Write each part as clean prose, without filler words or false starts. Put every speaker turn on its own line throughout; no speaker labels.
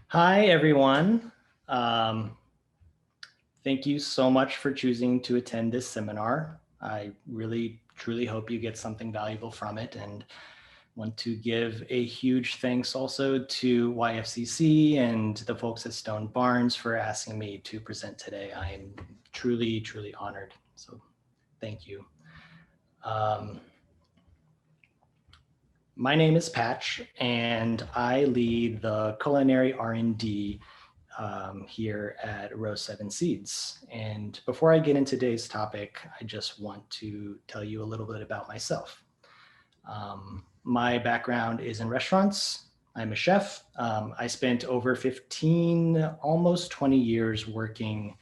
Hi, everyone. Um, Thank you so much for choosing to attend this seminar. I really, truly hope you get something valuable from it and want to give a huge thanks also to YFCC and the folks at Stone Barns for asking me to present today. I am truly, truly honored. So thank you. Um, my name is Patch, and I lead the culinary R&D here at Row 7 Seeds. And before I get into today's topic, I just want to tell you a little bit about myself. My background is in restaurants. I'm a chef. I spent over 15, almost 20 years working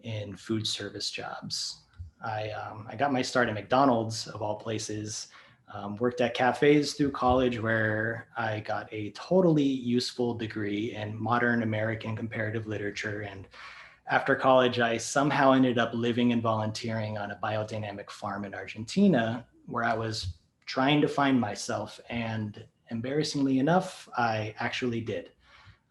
in food service jobs. I got my start at McDonald's, of all places. Worked at cafes through college where I got a totally useful degree in modern American comparative literature. And after college, I somehow ended up living and volunteering on a biodynamic farm in Argentina where I was trying to find myself. And embarrassingly enough, I actually did.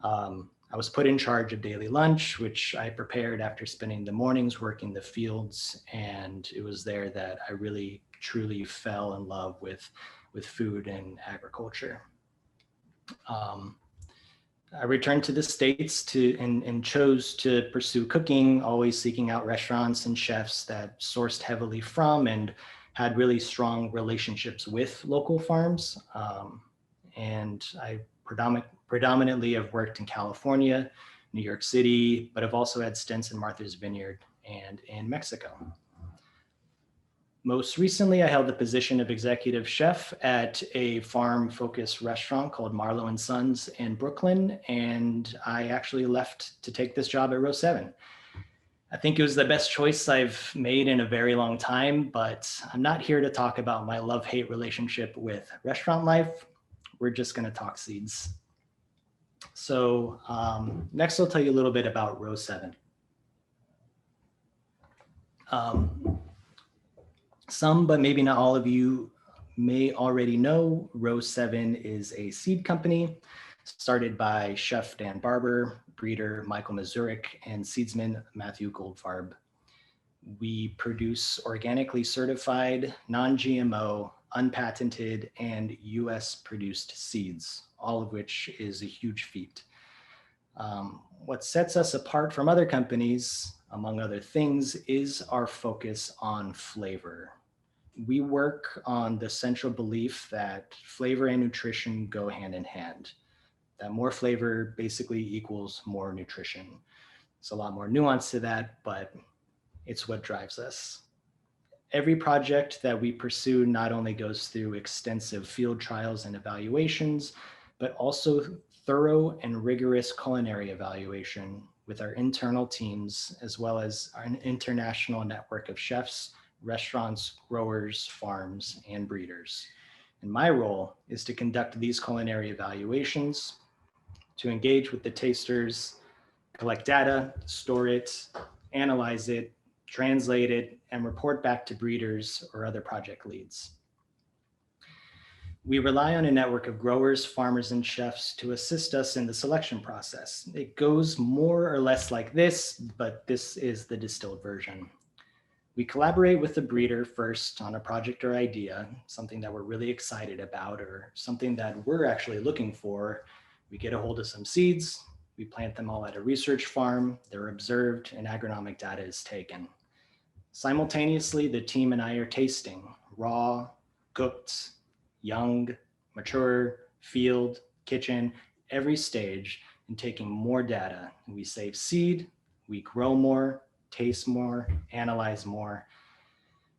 I was put in charge of daily lunch, which I prepared after spending the mornings working the fields. And it was there that I really, truly fell in love with food and agriculture. Um, I returned to the States and chose to pursue cooking, always seeking out restaurants and chefs that sourced heavily from and had really strong relationships with local farms. And I predominantly have worked in California, New York City, but I've also had stints in Martha's Vineyard and in Mexico. Most recently, I held the position of executive chef at a farm-focused restaurant called Marlowe and Sons in Brooklyn, and I actually left to take this job at Row 7. I think it was the best choice I've made in a very long time, but I'm not here to talk about my love-hate relationship with restaurant life. We're just going to talk seeds. So next I'll tell you a little bit about Row 7. Some, but maybe not all of you may already know, Row 7 is a seed company started by Chef Dan Barber, breeder Michael Mazurik, and seedsman Matthew Goldfarb. We produce organically certified, non-GMO, unpatented, and US produced seeds, all of which is a huge feat. What sets us apart from other companies, among other things, is our focus on flavor. We work on the central belief that flavor and nutrition go hand in hand, that more flavor basically equals more nutrition. There's a lot more nuance to that, but it's what drives us. Every project that we pursue not only goes through extensive field trials and evaluations, but also thorough and rigorous culinary evaluation with our internal teams, as well as our international network of chefs, restaurants, growers, farms, and breeders. And my role is to conduct these culinary evaluations, to engage with the tasters, collect data, store it, analyze it, translate it, and report back to breeders or other project leads. We rely on a network of growers, farmers, and chefs to assist us in the selection process. It goes more or less like this, but this is the distilled version. We collaborate with the breeder first on a project or idea, something that we're really excited about or something that we're actually looking for. We get a hold of some seeds, we plant them all at a research farm, they're observed, and agronomic data is taken. Simultaneously, the team and I are tasting raw, cooked, young, mature, field, kitchen, every stage, and taking more data. We save seed, we grow more, taste more, analyze more.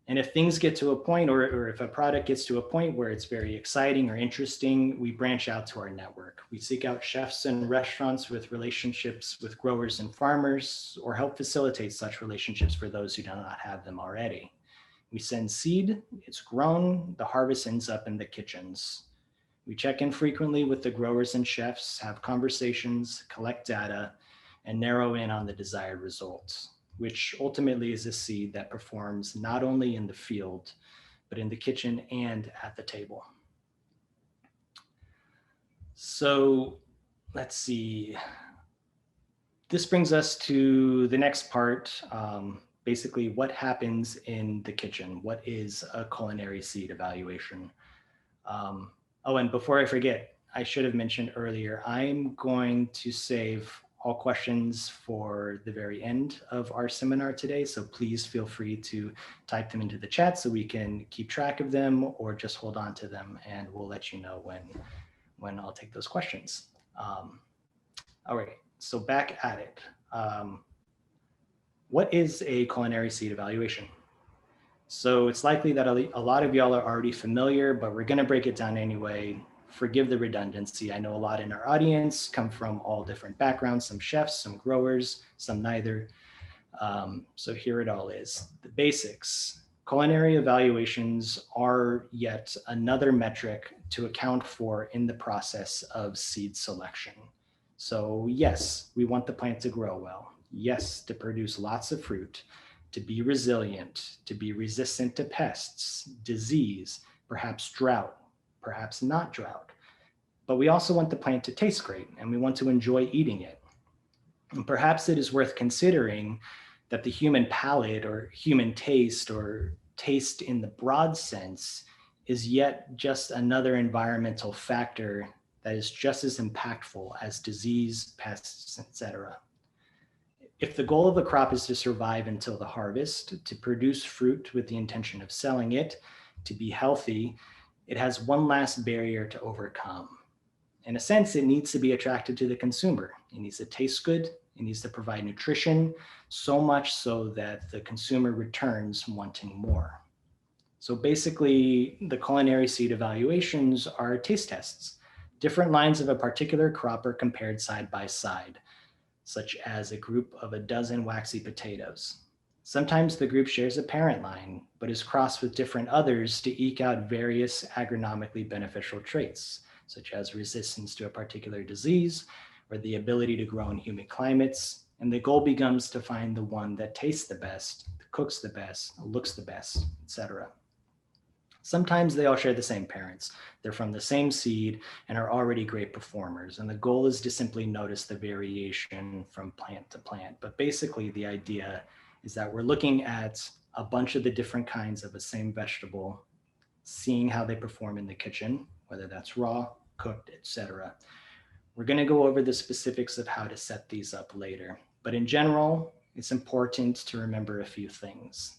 And if things get to a point, or if a product gets to a point where it's very exciting or interesting, we branch out to our network. We seek out chefs and restaurants with relationships with growers and farmers, or help facilitate such relationships for those who do not have them already. We send seed, it's grown, the harvest ends up in the kitchens. We check in frequently with the growers and chefs, have conversations, collect data, and narrow in on the desired results, which ultimately is a seed that performs not only in the field, but in the kitchen and at the table. So let's see. This brings us to the next part. Basically, what happens in the kitchen? What is a culinary seed evaluation? Oh, and before I forget, I should have mentioned earlier, I'm going to save all questions for the very end of our seminar today. So please feel free to type them into the chat so we can keep track of them, or just hold on to them and we'll let you know when I'll take those questions. All right, so back at it. What is a culinary seed evaluation? So it's likely that a lot of y'all are already familiar, but we're gonna break it down anyway. Forgive the redundancy. I know a lot in our audience come from all different backgrounds, some chefs, some growers, some neither. So here it all is. The basics. Culinary evaluations are yet another metric to account for in the process of seed selection. So yes, we want the plant to grow well. Yes, to produce lots of fruit, to be resilient, to be resistant to pests, disease, perhaps drought, perhaps not drought. But we also want the plant to taste great and we want to enjoy eating it. And perhaps it is worth considering that the human palate or human taste, or taste in the broad sense, is yet just another environmental factor that is just as impactful as disease, pests, etc. If the goal of a crop is to survive until the harvest, to produce fruit with the intention of selling it, to be healthy, it has one last barrier to overcome. In a sense, it needs to be attractive to the consumer. It needs to taste good. It needs to provide nutrition, so much so that the consumer returns wanting more. So basically, the culinary seed evaluations are taste tests. Different lines of a particular crop are compared side by side, such as a group of a dozen waxy potatoes. Sometimes the group shares a parent line, but is crossed with different others to eke out various agronomically beneficial traits, such as resistance to a particular disease or the ability to grow in humid climates. And the goal becomes to find the one that tastes the best, cooks the best, looks the best, etc. Sometimes they all share the same parents. They're from the same seed and are already great performers. And the goal is to simply notice the variation from plant to plant. But basically the idea is that we're looking at a bunch of the different kinds of the same vegetable, seeing how they perform in the kitchen, whether that's raw, cooked, etc. We're going to go over the specifics of how to set these up later. But in general, it's important to remember a few things.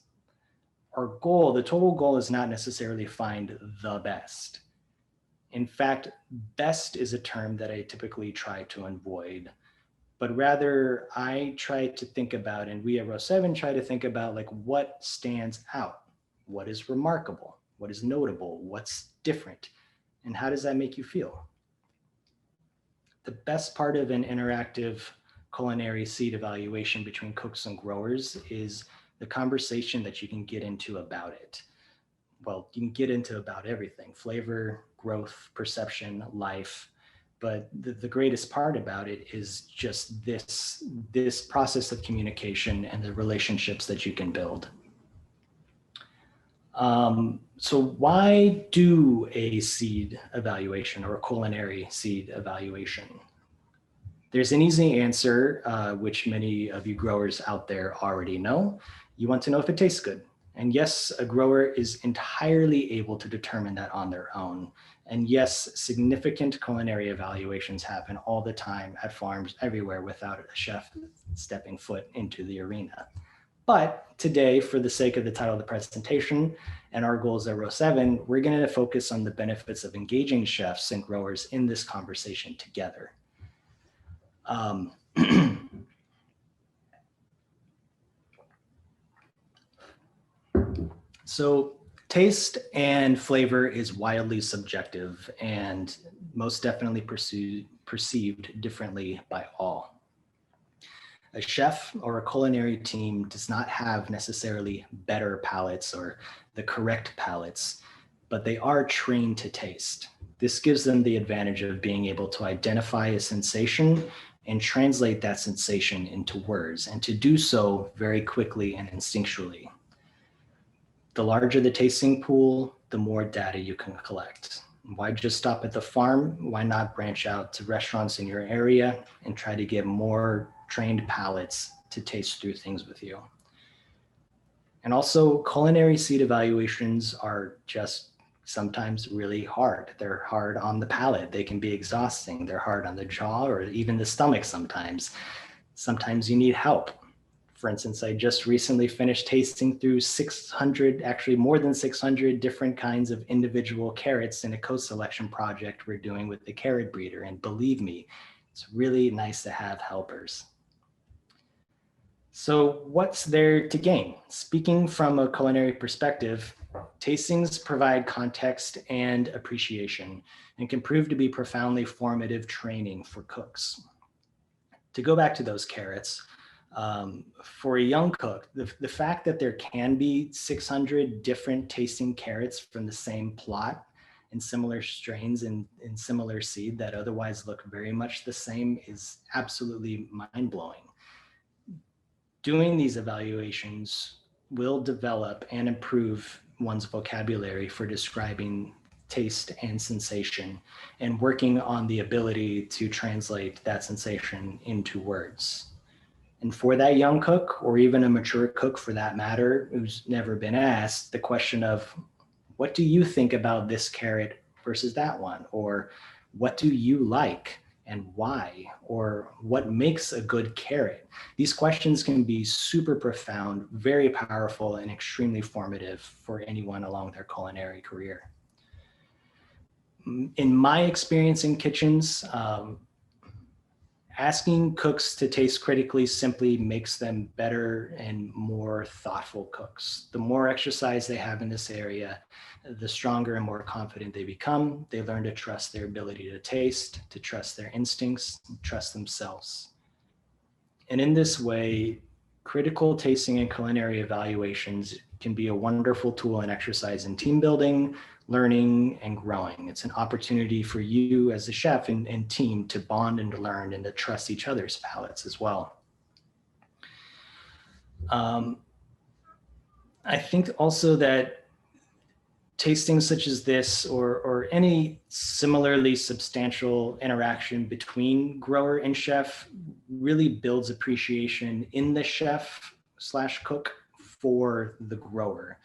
Our goal, the total goal, is not necessarily find the best. In fact, best is a term that I typically try to avoid, but rather I try to think about, and we at Row 7 try to think about, like, what stands out, what is remarkable, what is notable, what's different, and how does that make you feel? The best part of an interactive culinary seed evaluation between cooks and growers is the conversation that you can get into about it. Well, you can get into about everything: flavor, growth, perception, life. But the greatest part about it is just this process of communication and the relationships that you can build. So why do a seed evaluation or a culinary seed evaluation? There's an easy answer, which many of you growers out there already know. You want to know if it tastes good. And yes, a grower is entirely able to determine that on their own. And yes, significant culinary evaluations happen all the time at farms everywhere without a chef stepping foot into the arena. But today, for the sake of the title of the presentation and our goals at Row 7, we're going to focus on the benefits of engaging chefs and growers in this conversation together. So taste and flavor is wildly subjective and most definitely perceived differently by all. A chef or a culinary team does not have necessarily better palates or the correct palates, but they are trained to taste. This gives them the advantage of being able to identify a sensation and translate that sensation into words, and to do so very quickly and instinctually. The larger the tasting pool, the more data you can collect. Why just stop at the farm? Why not branch out to restaurants in your area and try to get more trained palates to taste through things with you? And also, culinary seed evaluations are just sometimes really hard. They're hard on the palate. They can be exhausting. They're hard on the jaw or even the stomach sometimes. Sometimes you need help. For instance, I just recently finished tasting through 600, actually more than 600 different kinds of individual carrots in a co-selection project we're doing with the carrot breeder. And believe me, it's really nice to have helpers. So what's there to gain? Speaking from a culinary perspective, tastings provide context and appreciation and can prove to be profoundly formative training for cooks. To go back to those carrots, for a young cook, the fact that there can be 600 different tasting carrots from the same plot and similar strains and similar seed that otherwise look very much the same is absolutely mind-blowing. Doing these evaluations will develop and improve one's vocabulary for describing taste and sensation and working on the ability to translate that sensation into words. And for that young cook, or even a mature cook for that matter, who's never been asked, the question of, what do you think about this carrot versus that one? Or what do you like and why? Or what makes a good carrot? These questions can be super profound, very powerful, and extremely formative for anyone along their culinary career. In my experience in kitchens, asking cooks to taste critically simply makes them better and more thoughtful cooks. The more exercise they have in this area, the stronger and more confident they become. They learn to trust their ability to taste, to trust their instincts, trust themselves. And in this way, critical tasting and culinary evaluations can be a wonderful tool and exercise in team building, learning, and growing. It's an opportunity for you as a chef and team to bond and to learn and to trust each other's palates as well. I think also that tastings such as this or any similarly substantial interaction between grower and chef really builds appreciation in the chef / cook for the grower.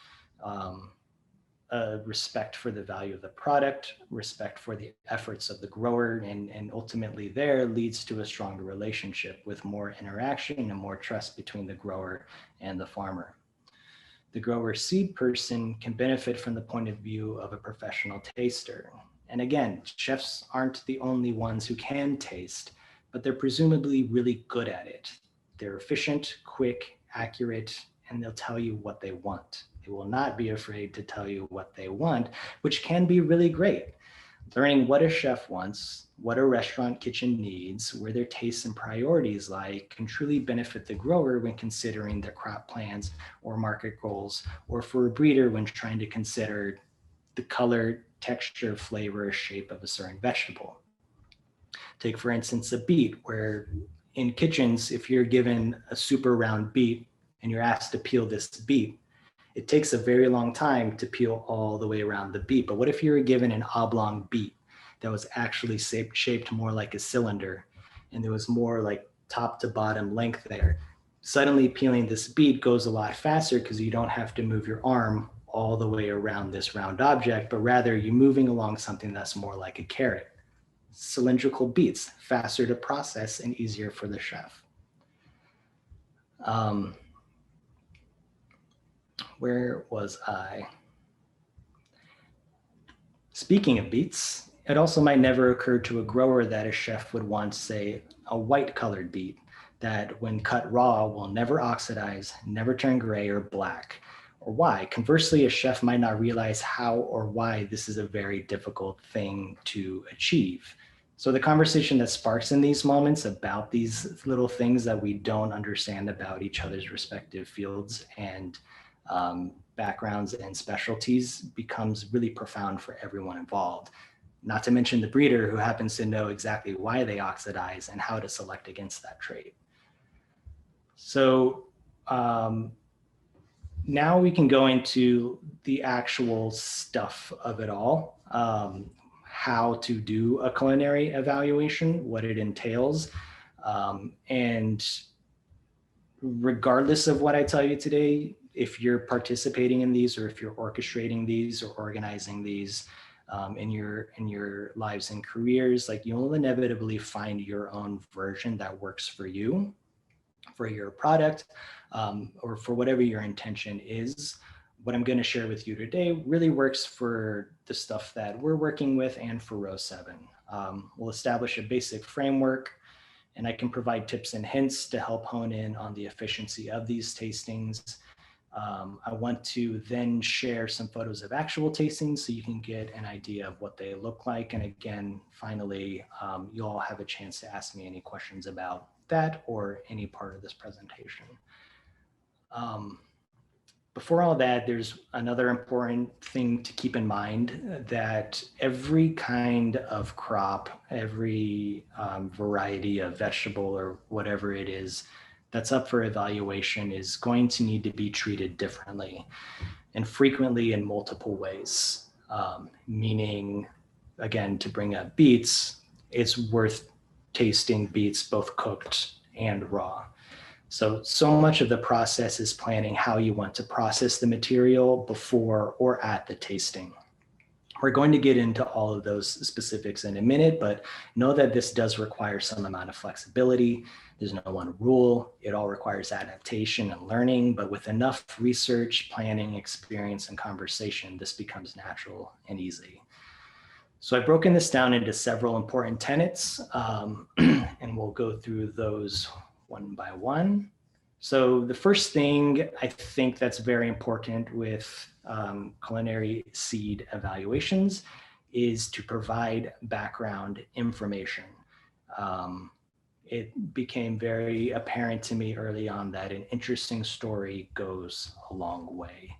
Respect for the value of the product, respect for the efforts of the grower, and ultimately there leads to a stronger relationship with more interaction and more trust between the grower and the farmer. The grower seed person can benefit from the point of view of a professional taster. And again, chefs aren't the only ones who can taste, but they're presumably really good at it. They're efficient, quick, accurate, and they'll tell you what they want. They will not be afraid to tell you what they want, which can be really great. Learning what a chef wants, what a restaurant kitchen needs, where their tastes and priorities lie can truly benefit the grower when considering their crop plans or market goals, or for a breeder when trying to consider the color, texture, flavor, shape of a certain vegetable. Take, for instance, a beet, where in kitchens, if you're given a super round beet and you're asked to peel this beet, it takes a very long time to peel all the way around the beet. But what if you were given an oblong beet that was actually shaped more like a cylinder and there was more like top to bottom length there? Suddenly peeling this beet goes a lot faster because you don't have to move your arm all the way around this round object, but rather you're moving along something that's more like a carrot. Cylindrical beets, faster to process and easier for the chef. Where was I? Speaking of beets, it also might never occur to a grower that a chef would want, say, a white colored beet that when cut raw will never oxidize, never turn gray or black. Or why? Conversely, a chef might not realize how or why this is a very difficult thing to achieve. So the conversation that sparks in these moments about these little things that we don't understand about each other's respective fields and backgrounds and specialties becomes really profound for everyone involved. Not to mention the breeder who happens to know exactly why they oxidize and how to select against that trait. So now we can go into the actual stuff of it all. how to do a culinary evaluation, what it entails. And regardless of what I tell you today, if you're participating in these, or if you're orchestrating these or organizing these in your lives and careers, like you'll inevitably find your own version that works for you, for your product, or for whatever your intention is. What I'm going to share with you today really works for the stuff that we're working with and for row 7. We'll establish a basic framework, and I can provide tips and hints to help hone in on the efficiency of these tastings. I want to then share some photos of actual tastings so you can get an idea of what they look like. And again, finally, you'll all have a chance to ask me any questions about that or any part of this presentation. Before all that, there's another important thing to keep in mind, that every kind of crop, every variety of vegetable or whatever it is that's up for evaluation is going to need to be treated differently and frequently in multiple ways. Meaning, again, to bring up beets, it's worth tasting beets both cooked and raw. So much of the process is planning how you want to process the material before or at the tasting. We're going to get into all of those specifics in a minute, but know that this does require some amount of flexibility. There's no one rule. It all requires adaptation and learning, but with enough research, planning, experience, and conversation, this becomes natural and easy. So I've broken this down into several important tenets, and we'll go through those one by one. So the first thing I think that's very important with culinary seed evaluations is to provide background information. It became very apparent to me early on that an interesting story goes a long way.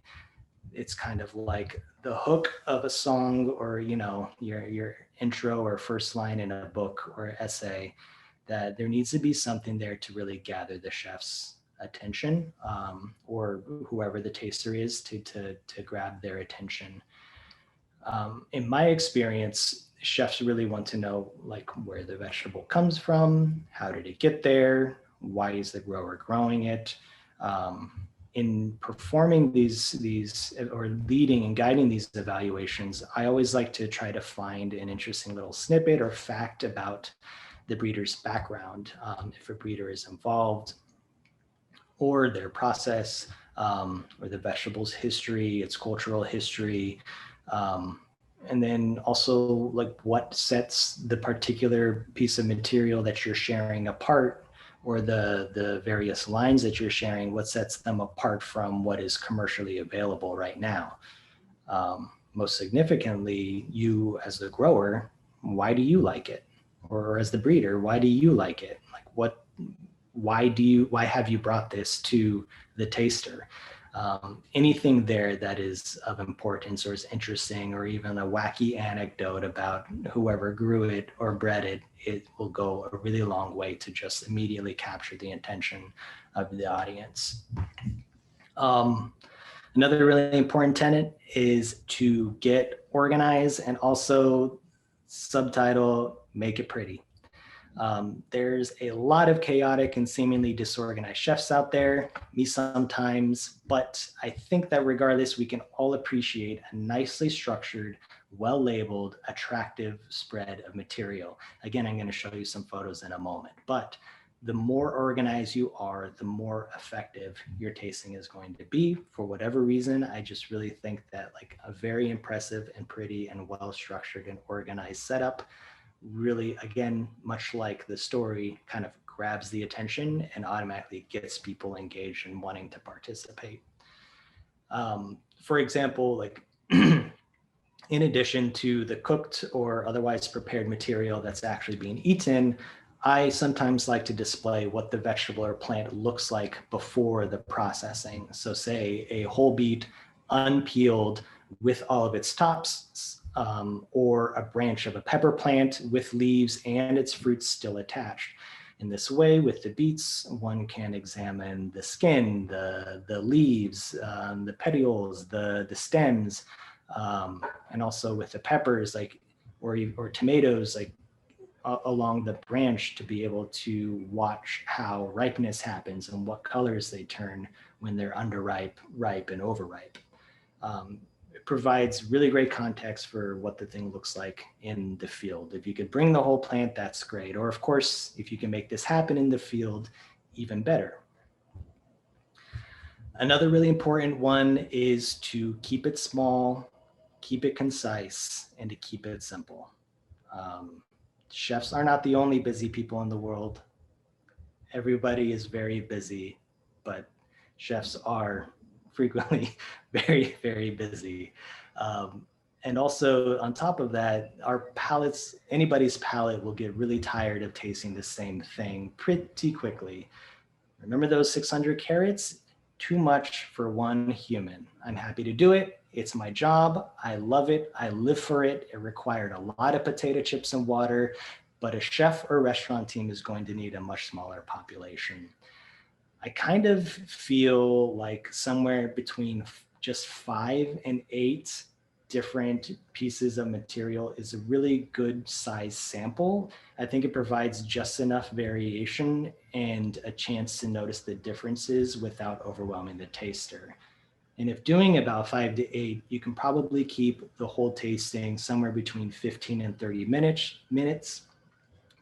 It's kind of like the hook of a song, or your intro or first line in a book or essay, that there needs to be something there to really gather the chef's attention, or whoever the taster is to grab their attention. In my experience, chefs really want to know like where the vegetable comes from, how did it get there, why is the grower growing it. In performing these or leading and guiding these evaluations, I always like to try to find an interesting little snippet or fact about the breeder's background, if a breeder is involved, or their process, or the vegetable's history, its cultural history, and then also like what sets the particular piece of material that you're sharing apart, or the various lines that you're sharing, what sets them apart from what is commercially available right now. Most significantly, you as the grower, why do you like it? Or as the breeder, why do you like it? Like why have you brought this to the taster? Anything there that is of importance or is interesting, or even a wacky anecdote about whoever grew it or bred it, it will go a really long way to just immediately capture the attention of the audience. Another really important tenet is to get organized, and also subtitle, make it pretty. There's a lot of chaotic and seemingly disorganized chefs out there, me sometimes, but I think that regardless, we can all appreciate a nicely structured, well-labeled, attractive spread of material. Again, I'm going to show you some photos in a moment, but the more organized you are, the more effective your tasting is going to be. For whatever reason, I just really think that like a very impressive and pretty and well-structured and organized setup really, again, much like the story, kind of grabs the attention and automatically gets people engaged and wanting to participate. For example, like in addition to the cooked or otherwise prepared material that's actually being eaten, I sometimes like to display what the vegetable or plant looks like before the processing. So say a whole beet unpeeled with all of its tops, or a branch of a pepper plant with leaves and its fruits still attached. In this way, with the beets, one can examine the skin, the leaves, the petioles, the stems, and also with the peppers, like or tomatoes like along the branch to be able to watch how ripeness happens and what colors they turn when they're underripe, ripe, and overripe. It provides really great context for what the thing looks like in the field. If you could bring the whole plant, that's great. Or of course, if you can make this happen in the field, even better. Another really important one is to keep it small, keep it concise, and to keep it simple. Chefs are not the only busy people in the world. Everybody is very busy, but chefs are frequently very, very busy. And also on top of that, our palates, anybody's palate will get really tired of tasting the same thing pretty quickly. Remember those 600 carrots? Too much for one human. I'm happy to do it. It's my job. I love it. I live for it. It required a lot of potato chips and water, but a chef or restaurant team is going to need a much smaller population. I kind of feel like somewhere between just 5 and 8 different pieces of material is a really good size sample. I think it provides just enough variation and a chance to notice the differences without overwhelming the taster. And if doing about 5 to 8, you can probably keep the whole tasting somewhere between 15 and 30 minutes,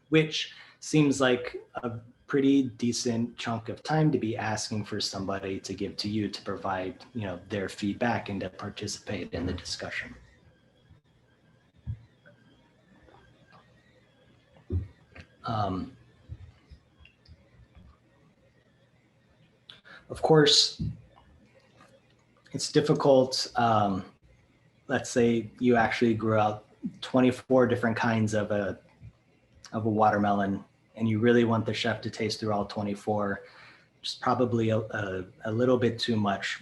which seems like a pretty decent chunk of time to be asking for somebody to give to you to provide, their feedback and to participate in the discussion. Of course, it's difficult. Let's say you actually grew out 24 different kinds of a watermelon, and you really want the chef to taste through all 24, it's probably a little bit too much.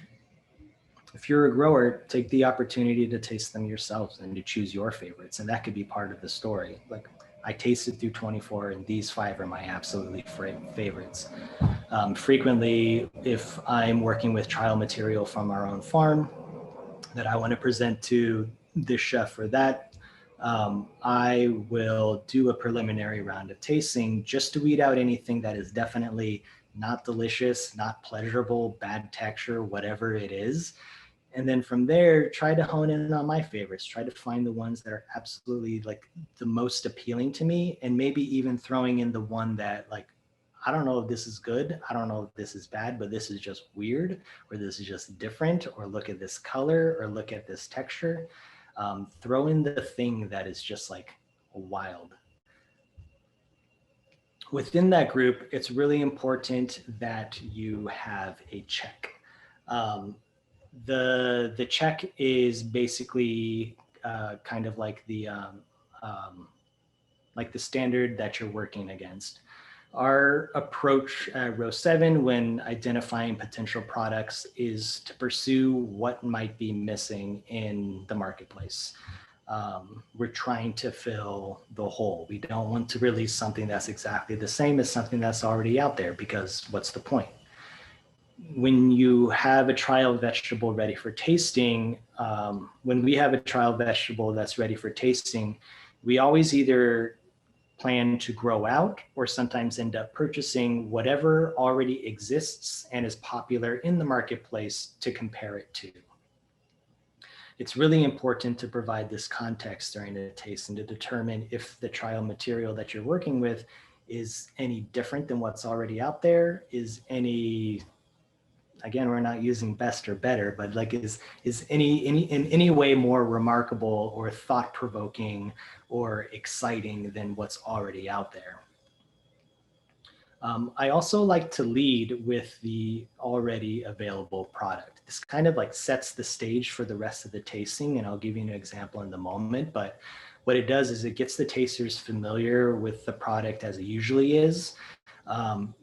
If you're a grower, take the opportunity to taste them yourselves and to choose your favorites. And that could be part of the story. Like, I tasted through 24 and these 5 are my absolutely favorites. Frequently, if I'm working with trial material from our own farm that I want to present to this chef or that, I will do a preliminary round of tasting just to weed out anything that is definitely not delicious, not pleasurable, bad texture, whatever it is. And then from there, try to hone in on my favorites, try to find the ones that are absolutely like the most appealing to me, and maybe even throwing in the one that, like, I don't know if this is good, I don't know if this is bad, but this is just weird, or this is just different, or look at this color, or look at this texture. Throw in the thing that is just like wild. Within that group, it's really important that you have a check. The check is basically kind of like the standard that you're working against. Our approach at row 7 when identifying potential products is to pursue what might be missing in the marketplace. We're trying to fill the hole. We don't want to release something that's exactly the same as something that's already out there, because what's the point? When you have a trial vegetable ready for tasting, when we have a trial vegetable that's ready for tasting, we always either plan to grow out or sometimes end up purchasing whatever already exists and is popular in the marketplace to compare it to. It's really important to provide this context during the taste and to determine if the trial material that you're working with is any different than what's already out there, is any, again, we're not using best or better, but like is any in any way more remarkable or thought-provoking or exciting than what's already out there. I also like to lead with the already available product. This kind of like sets the stage for the rest of the tasting, and I'll give you an example in the moment, but what it does is it gets the tasters familiar with the product as it usually is,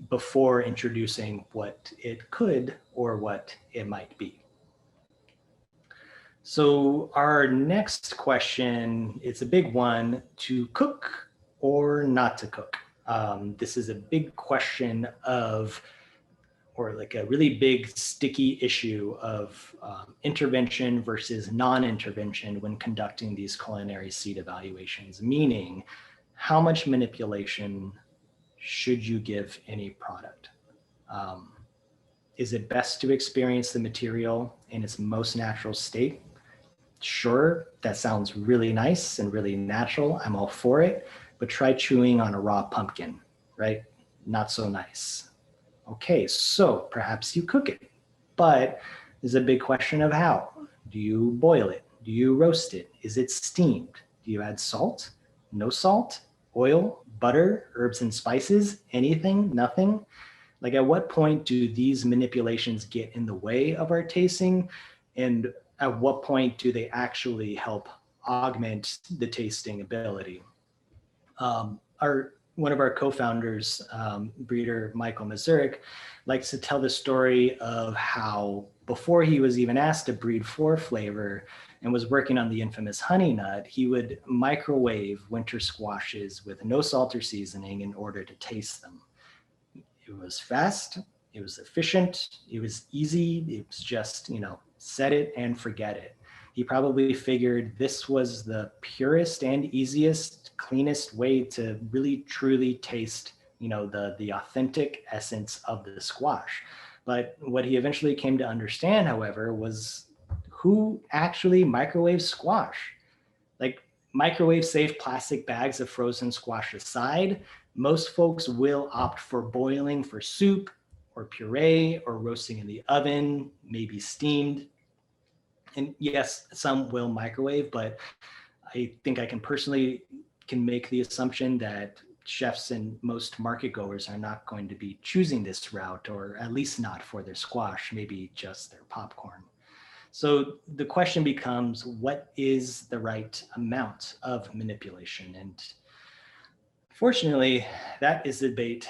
before introducing what it could or what it might be. So our next question, it's a big one: to cook or not to cook? This is a big question of or like a really big sticky issue of intervention versus non-intervention when conducting these culinary seed evaluations, meaning how much manipulation should you give any product? Is it best to experience the material in its most natural state? Sure, that sounds really nice and really natural. I'm all for it, but try chewing on a raw pumpkin, right? Not so nice. Okay, so perhaps you cook it, but there's a big question of how. Do you boil it? Do you roast it? Is it steamed? Do you add salt? No salt? Oil? Butter? Herbs and spices? Anything? Nothing? Like, at what point do these manipulations get in the way of our tasting? And at what point do they actually help augment the tasting ability? One of our co-founders, breeder Michael Mazurek, likes to tell the story of how before he was even asked to breed for flavor and was working on the infamous honey nut, he would microwave winter squashes with no salt or seasoning in order to taste them. It was fast, it was efficient, it was easy, it was just, set it and forget it. He probably figured this was the purest and easiest, cleanest way to really truly taste, the authentic essence of the squash. But what he eventually came to understand, however, was who actually microwaves squash. Like, microwave safe plastic bags of frozen squash aside, most folks will opt for boiling for soup or puree or roasting in the oven, maybe steamed. And yes, some will microwave, but I think I can make the assumption that chefs and most market goers are not going to be choosing this route, or at least not for their squash, maybe just their popcorn. So the question becomes, what is the right amount of manipulation? And fortunately, that is a debate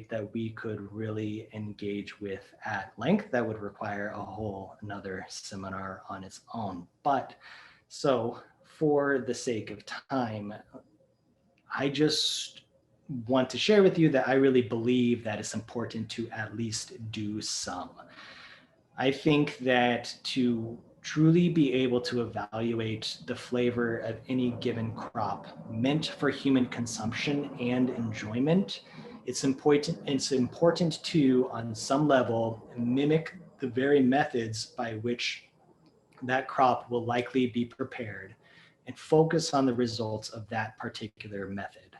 that we could really engage with at length. That would require a whole another seminar on its own. But so for the sake of time, I just want to share with you that I really believe that it's important to at least do some. I think that to truly be able to evaluate the flavor of any given crop meant for human consumption and enjoyment, it's important to, on some level, mimic the very methods by which that crop will likely be prepared and focus on the results of that particular method.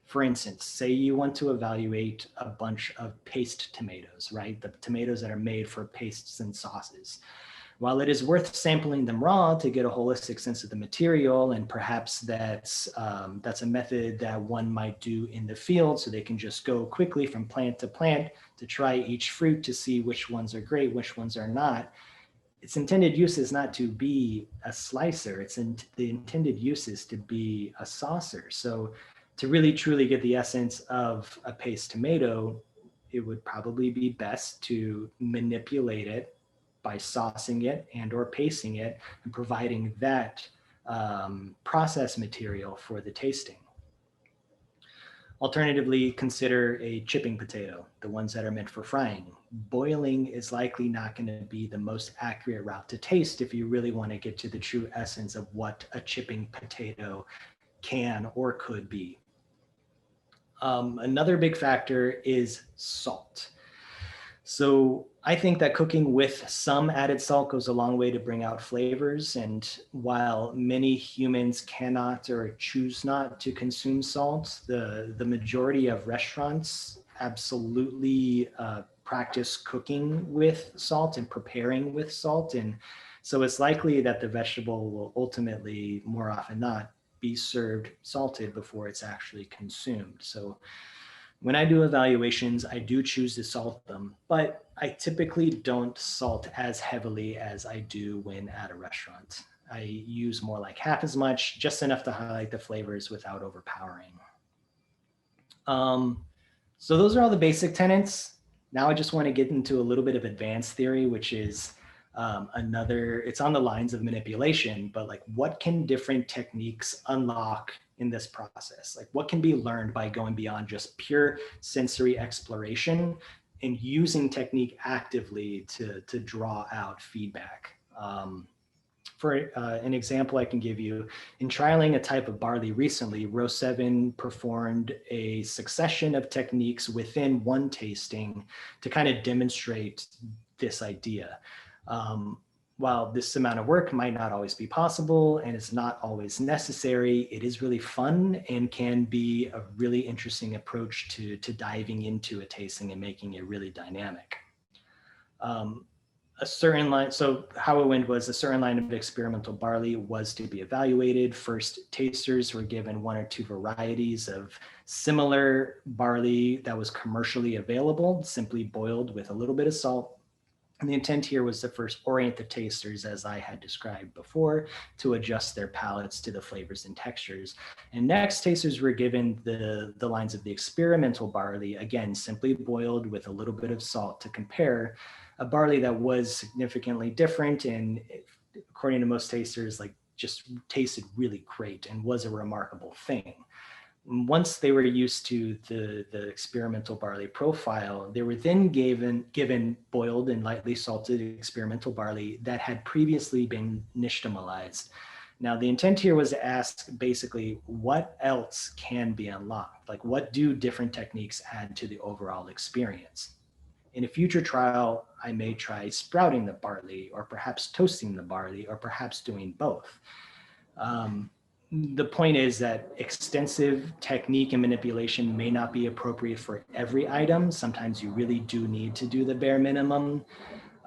For instance, say you want to evaluate a bunch of paste tomatoes, right? The tomatoes that are made for pastes and sauces. While it is worth sampling them raw to get a holistic sense of the material, and perhaps that's a method that one might do in the field so they can just go quickly from plant to plant to try each fruit to see which ones are great, which ones are not. Its intended use is not to be a slicer. The intended use is to be a saucer. So to really truly get the essence of a paste tomato, it would probably be best to manipulate it by saucing it and or pasting it and providing that process material for the tasting. Alternatively, consider a chipping potato, the ones that are meant for frying. Boiling is likely not going to be the most accurate route to taste if you really want to get to the true essence of what a chipping potato can or could be. Another big factor is salt. So I think that cooking with some added salt goes a long way to bring out flavors. And while many humans cannot or choose not to consume salt, the majority of restaurants absolutely practice cooking with salt and preparing with salt. And so it's likely that the vegetable will ultimately, more often not, be served salted before it's actually consumed. So when I do evaluations, I do choose to salt them, but I typically don't salt as heavily as I do when at a restaurant. I use more like half as much, just enough to highlight the flavors without overpowering. So those are all the basic tenets. Now I just want to get into a little bit of advanced theory, which is it's on the lines of manipulation, but like, what can different techniques unlock in this process? Like, what can be learned by going beyond just pure sensory exploration and using technique actively to draw out feedback. For an example I can give you, in trialing a type of barley recently, row 7 performed a succession of techniques within one tasting to kind of demonstrate this idea. While this amount of work might not always be possible and it's not always necessary, it is really fun and can be a really interesting approach to diving into a tasting and making it really dynamic. A certain line, so how it went was a certain line of experimental barley was to be evaluated. First, tasters were given 1 or 2 varieties of similar barley that was commercially available, simply boiled with a little bit of salt. And the intent here was to first orient the tasters, as I had described before, to adjust their palates to the flavors and textures. And next, tasters were given the lines of the experimental barley, again, simply boiled with a little bit of salt to compare a barley that was significantly different and, according to most tasters, like just tasted really great and was a remarkable thing. Once they were used to the experimental barley profile, they were then given boiled and lightly salted experimental barley that had previously been nixtamalized. Now, the intent here was to ask basically what else can be unlocked? Like, what do different techniques add to the overall experience? In a future trial, I may try sprouting the barley, or perhaps toasting the barley, or perhaps doing both. The point is that extensive technique and manipulation may not be appropriate for every item. Sometimes you really do need to do the bare minimum.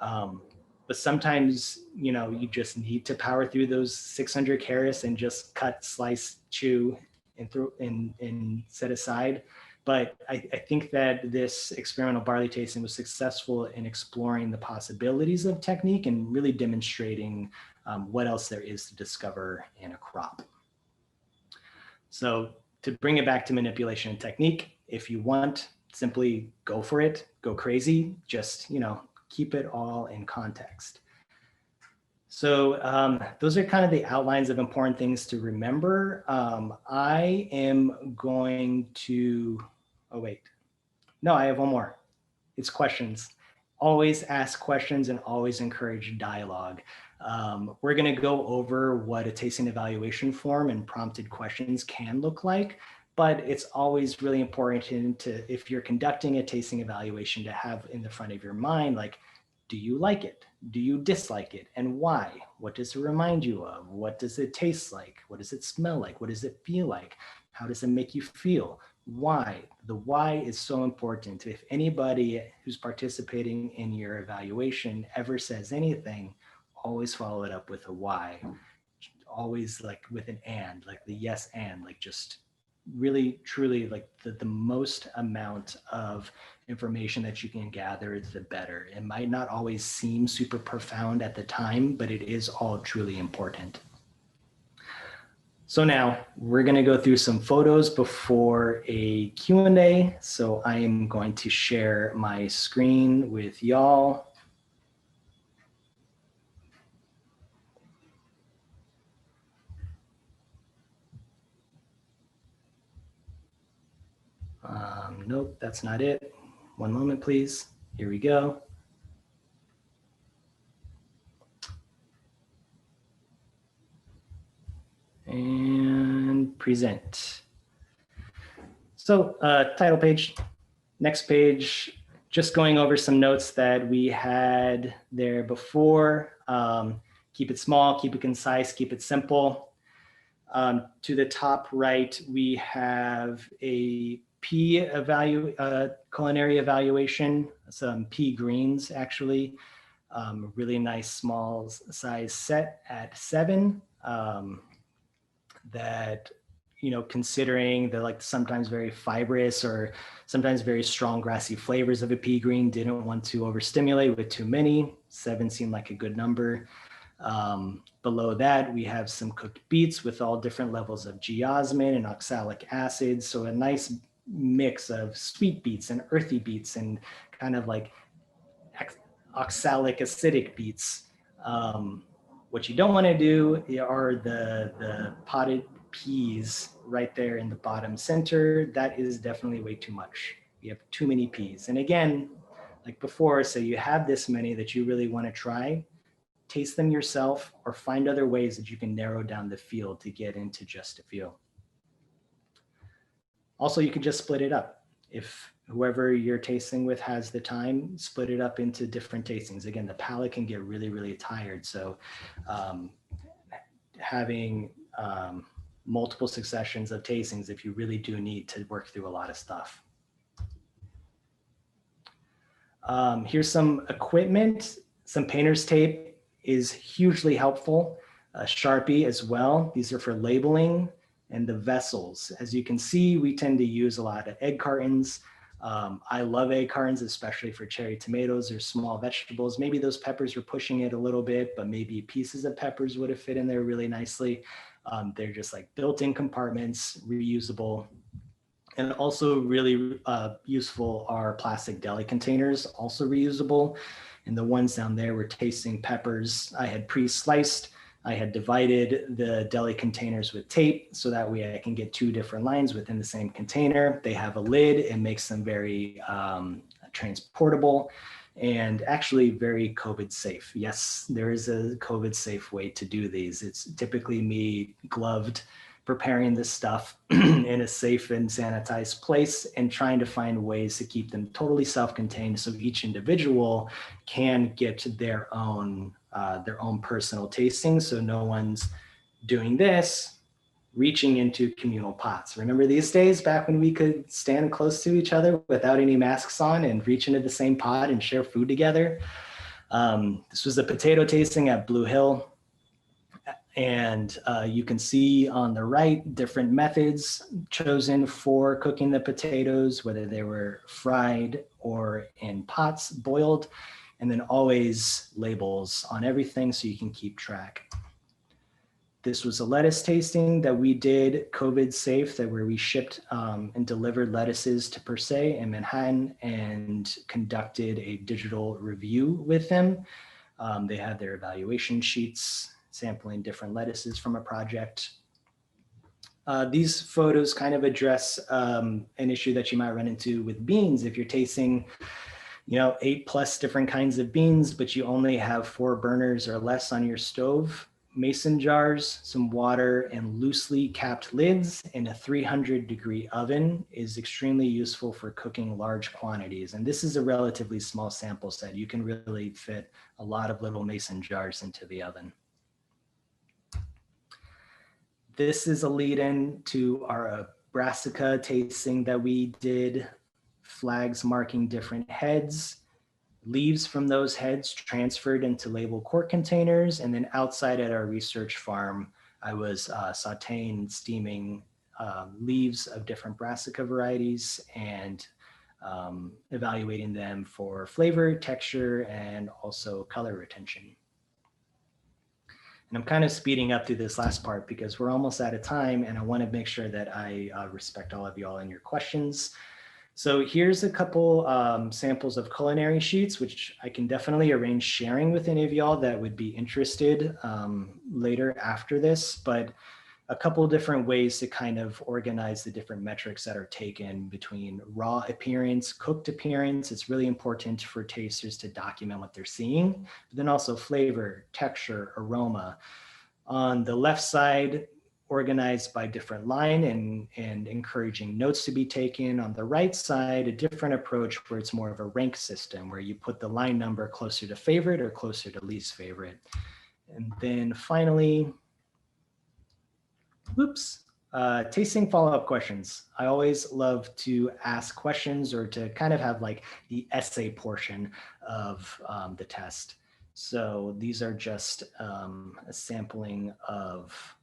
But sometimes, you just need to power through those 600 carats and just cut, slice, chew, and set aside. But I think that this experimental barley tasting was successful in exploring the possibilities of technique and really demonstrating what else there is to discover in a crop. So to bring it back to manipulation and technique, if you want, simply go for it, go crazy, just, keep it all in context. So those are kind of the outlines of important things to remember. I am going to, I have one more. It's questions. Always ask questions and always encourage dialogue. We're going to go over what a tasting evaluation form and prompted questions can look like, but it's always really important to, if you're conducting a tasting evaluation, to have in the front of your mind, like, do you like it? Do you dislike it? And why? What does it remind you of? What does it taste like? What does it smell like? What does it feel like? How does it make you feel? Why? The why is so important. If anybody who's participating in your evaluation ever says anything, always follow it up with a why. Always like with an and, like the yes and, like just really, truly like the most amount of information that you can gather, the better. It might not always seem super profound at the time, but it is all truly important. So now we're going to go through some photos before a Q&A. So I am going to share my screen with y'all. Nope, that's not it. One moment, please. Here we go. And present. So title page, next page, just going over some notes that we had there before. Keep it small, keep it concise, keep it simple. To the top right, we have a culinary evaluation, some pea greens actually, really nice small size set at 7. That, considering the like sometimes very fibrous or sometimes very strong grassy flavors of a pea green, didn't want to overstimulate with too many. 7 seemed like a good number. Below that, we have some cooked beets with all different levels of geosmin and oxalic acid. So a nice mix of sweet beets and earthy beets and kind of like oxalic acidic beets. What you don't want to do are the potted peas right there in the bottom center. That is definitely way too much. You have too many peas. And again, like before, so you have this many that you really want to try, taste them yourself or find other ways that you can narrow down the field to get into just a few. Also, you could just split it up. If whoever you're tasting with has the time, split it up into different tastings. Again, the palate can get really, really tired. So having multiple successions of tastings if you really do need to work through a lot of stuff. Here's some equipment. Some painter's tape is hugely helpful. Sharpie as well. These are for labeling, and the vessels. As you can see, we tend to use a lot of egg cartons. I love egg cartons, especially for cherry tomatoes or small vegetables. Maybe those peppers were pushing it a little bit, but maybe pieces of peppers would have fit in there really nicely. They're just like built-in compartments, reusable. And also really useful are plastic deli containers, also reusable. And the ones down there were tasting peppers. I had pre-sliced. I had divided the deli containers with tape so that way I can get two different lines within the same container. They have a lid. It makes them very transportable and actually very COVID safe. Yes, there is a COVID safe way to do these. It's typically me gloved, preparing this stuff in a safe and sanitized place and trying to find ways to keep them totally self-contained so each individual can get their own personal tasting. So no one's doing this, reaching into communal pots. Remember these days back when we could stand close to each other without any masks on and reach into the same pot and share food together? This was a potato tasting at Blue Hill. And you can see on the right different methods chosen for cooking the potatoes, whether they were fried or in pots, boiled, and then always labels on everything so you can keep track. This was a lettuce tasting that we did COVID safe, that where we shipped and delivered lettuces to Per Se in Manhattan and conducted a digital review with them. They had their evaluation sheets, sampling different lettuces from a project. These photos kind of address an issue that you might run into with beans. If you're tasting, 8+ different kinds of beans, but you only have 4 burners or less on your stove, mason jars, some water, and loosely capped lids in a 300-degree oven is extremely useful for cooking large quantities. And this is a relatively small sample set. You can really fit a lot of little mason jars into the oven. This is a lead-in to our brassica tasting that we did, flags marking different heads, leaves from those heads transferred into label quart containers, and then outside at our research farm, I was sauteing, steaming leaves of different brassica varieties and evaluating them for flavor, texture, and also color retention. And I'm kind of speeding up through this last part because we're almost out of time and I want to make sure that I respect all of y'all and your questions. So here's a couple samples of culinary sheets, which I can definitely arrange sharing with any of y'all that would be interested later after this, but a couple of different ways to kind of organize the different metrics that are taken between raw appearance, cooked appearance. It's really important for tasters to document what they're seeing, but then also flavor, texture, aroma. On the left side, organized by different line and encouraging notes to be taken. On the right side, a different approach where it's more of a rank system where you put the line number closer to favorite or closer to least favorite. And then finally, tasting follow-up questions. I always love to ask questions or to kind of have like the essay portion of the test. So these are just a sampling of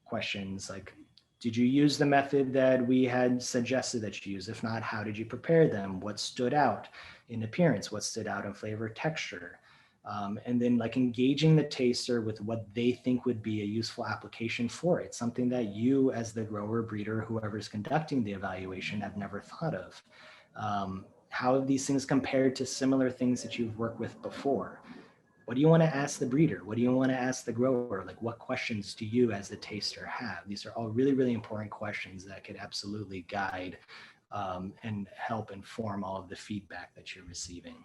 questions like, did you use the method that we had suggested that you use? If not, how did you prepare them? What stood out in appearance? What stood out in flavor, texture? And then like engaging the taster with what they think would be a useful application for it, something that you as the grower, breeder, whoever's conducting the evaluation have never thought of. How have these things compared to similar things that you've worked with before? What do you want to ask the breeder? What do you want to ask the grower? Like what questions do you as the taster have? These are all really, really important questions that could absolutely guide and help inform all of the feedback that you're receiving.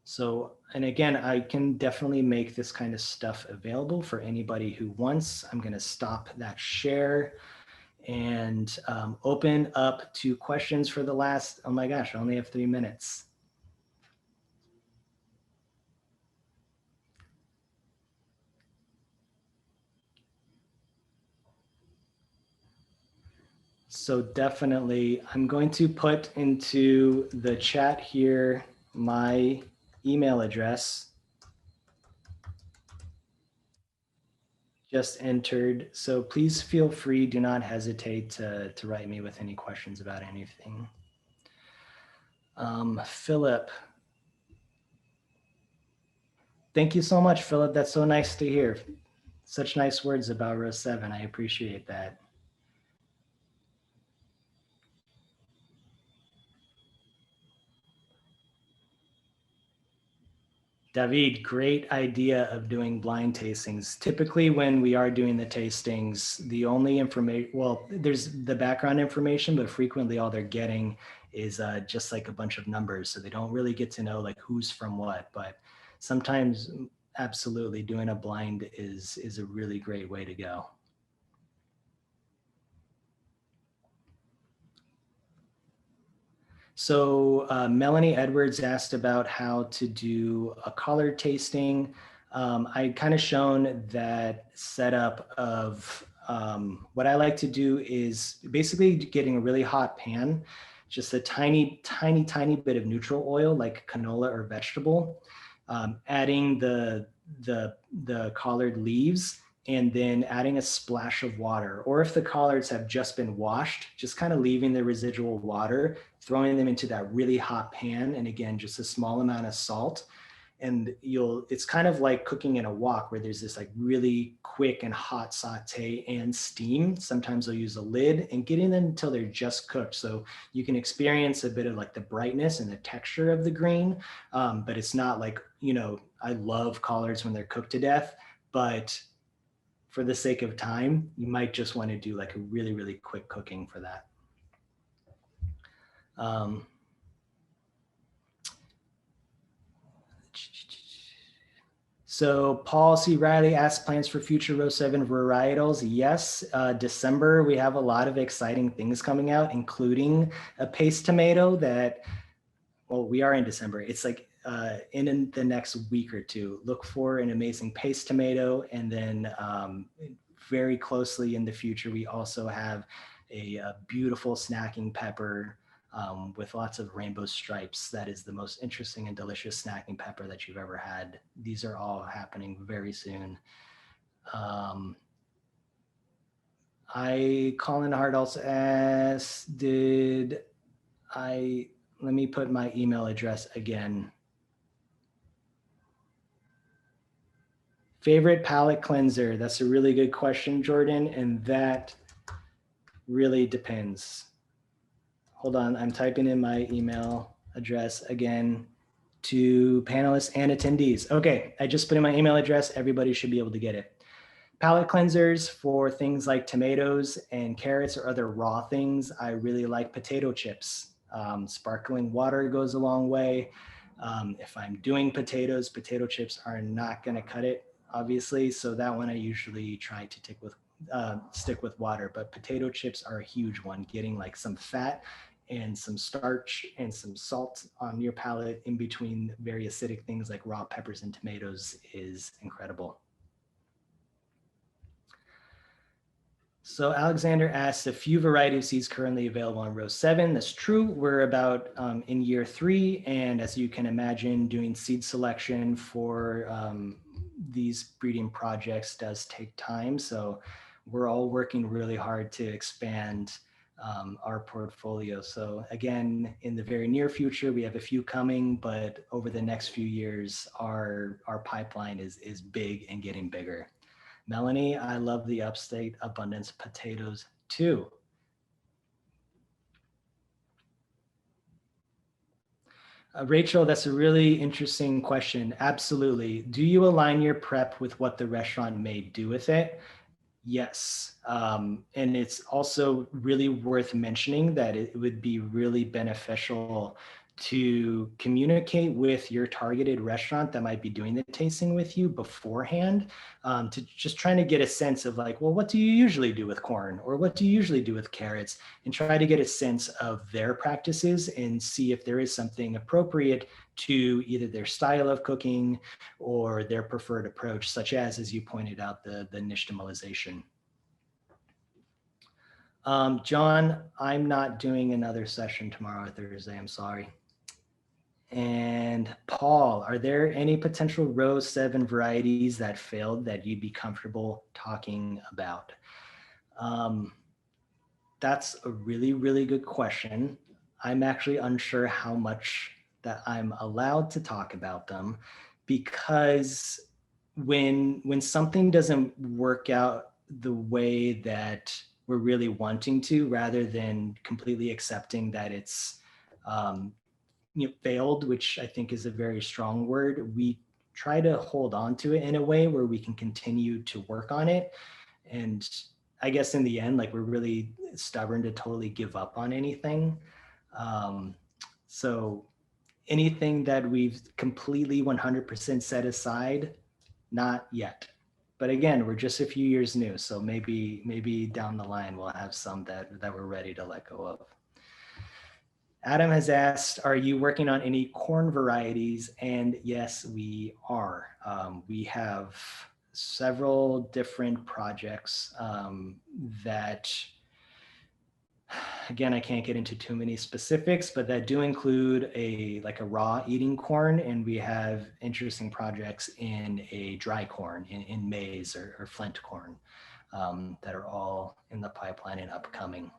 So, and again, I can definitely make this kind of stuff available for anybody who wants. I'm going to stop that share and open up to questions for the last, oh my gosh, I only have 3 minutes. So definitely, I'm going to put into the chat here my email address. Just entered. So please feel free, do not hesitate to write me with any questions about anything. Philip. Thank you so much, Philip. That's so nice to hear. Such nice words about row 7. I appreciate that. David, great idea of doing blind tastings. Typically when we are doing the tastings, the only information, well, there's the background information, but frequently all they're getting is just like a bunch of numbers. So they don't really get to know like who's from what, but sometimes absolutely doing a blind is a really great way to go. So Melanie Edwards asked about how to do a collard tasting. I kind of shown that setup of what I like to do is basically getting a really hot pan, just a tiny bit of neutral oil like canola or vegetable, adding the collard leaves, and then adding a splash of water. Or if the collards have just been washed, just kind of leaving the residual water, throwing them into that really hot pan. And again, just a small amount of salt. And it's kind of like cooking in a wok where there's this like really quick and hot saute and steam. Sometimes they'll use a lid and getting them until they're just cooked. So you can experience a bit of like the brightness and the texture of the green, but it's not like, I love collards when they're cooked to death, but for the sake of time, you might just want to do like a really, really quick cooking for that. So Paul C. Riley asked plans for future row 7 varietals. Yes, December, we have a lot of exciting things coming out, including a paste tomato that, well, we are in December. It's like in the next week or two, look for an amazing paste tomato. And then very closely in the future, we also have a beautiful snacking pepper with lots of rainbow stripes. That is the most interesting and delicious snacking pepper that you've ever had. These are all happening very soon. Colin Hart also asked, let me put my email address again. Favorite palette cleanser? That's a really good question, Jordan, and that really depends. Hold on, I'm typing in my email address again to panelists and attendees. Okay, I just put in my email address. Everybody should be able to get it. Palette cleansers for things like tomatoes and carrots or other raw things. I really like potato chips. Sparkling water goes a long way. If I'm doing potatoes, potato chips are not gonna cut it, obviously. So that one I usually try to stick with water, but potato chips are a huge one. Getting like some fat and some starch and some salt on your palate in between very acidic things like raw peppers and tomatoes is incredible. So Alexander asks, a few variety of seeds currently available on row 7. That's true. We're about in year 3. And as you can imagine, doing seed selection for these breeding projects does take time. So we're all working really hard to expand our portfolio. So again, in the very near future, we have a few coming, but over the next few years, our pipeline is big and getting bigger. Melanie, I love the upstate abundance potatoes too. Rachel, that's a really interesting question. Absolutely. Do you align your prep with what the restaurant may do with it? Yes, and it's also really worth mentioning that it would be really beneficial to communicate with your targeted restaurant that might be doing the tasting with you beforehand, to just trying to get a sense of like, well, what do you usually do with corn, or what do you usually do with carrots, and try to get a sense of their practices and see if there is something appropriate to either their style of cooking or their preferred approach, such as you pointed out, the nixtamalization. John, I'm not doing another session tomorrow or Thursday, I'm sorry. And Paul, are there any potential row 7 varieties that failed that you'd be comfortable talking about? That's a really, really good question. I'm actually unsure how much that I'm allowed to talk about them, because when something doesn't work out the way that we're really wanting to, rather than completely accepting that it's failed, which I think is a very strong word, we try to hold on to it in a way where we can continue to work on it. And I guess in the end, like, we're really stubborn to totally give up on anything. So anything that we've completely 100% set aside, not yet. But again, we're just a few years new, so maybe down the line we'll have some that we're ready to let go of. Adam has asked, are you working on any corn varieties? And yes, we are. We have several different projects that, again, I can't get into too many specifics, but that do include a raw eating corn, and we have interesting projects in a dry corn, in maize or flint corn, that are all in the pipeline and upcoming.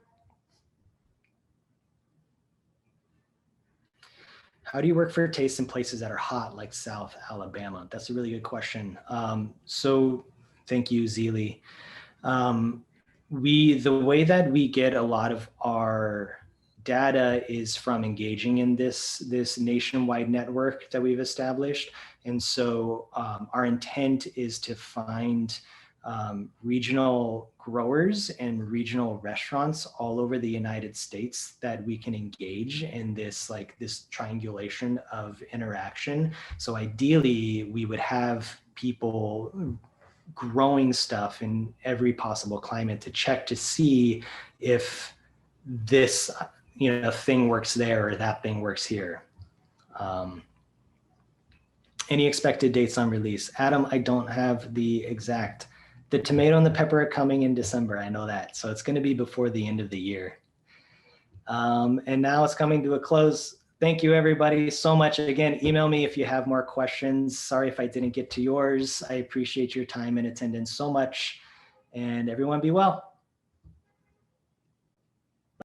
How do you work for taste in places that are hot, like South Alabama? That's a really good question. So thank you, Zeely. The way that we get a lot of our data is from engaging in this nationwide network that we've established. And so our intent is to find regional growers and regional restaurants all over the United States that we can engage in this triangulation of interaction. So ideally, we would have people growing stuff in every possible climate to check to see if this thing works there or that thing works here. Any expected dates on release? Adam, I don't have the exact. The tomato and the pepper are coming in December. I know that. So it's going to be before the end of the year. And now it's coming to a close. Thank you, everybody, so much. Again, email me if you have more questions. Sorry if I didn't get to yours. I appreciate your time and attendance so much. And everyone be well.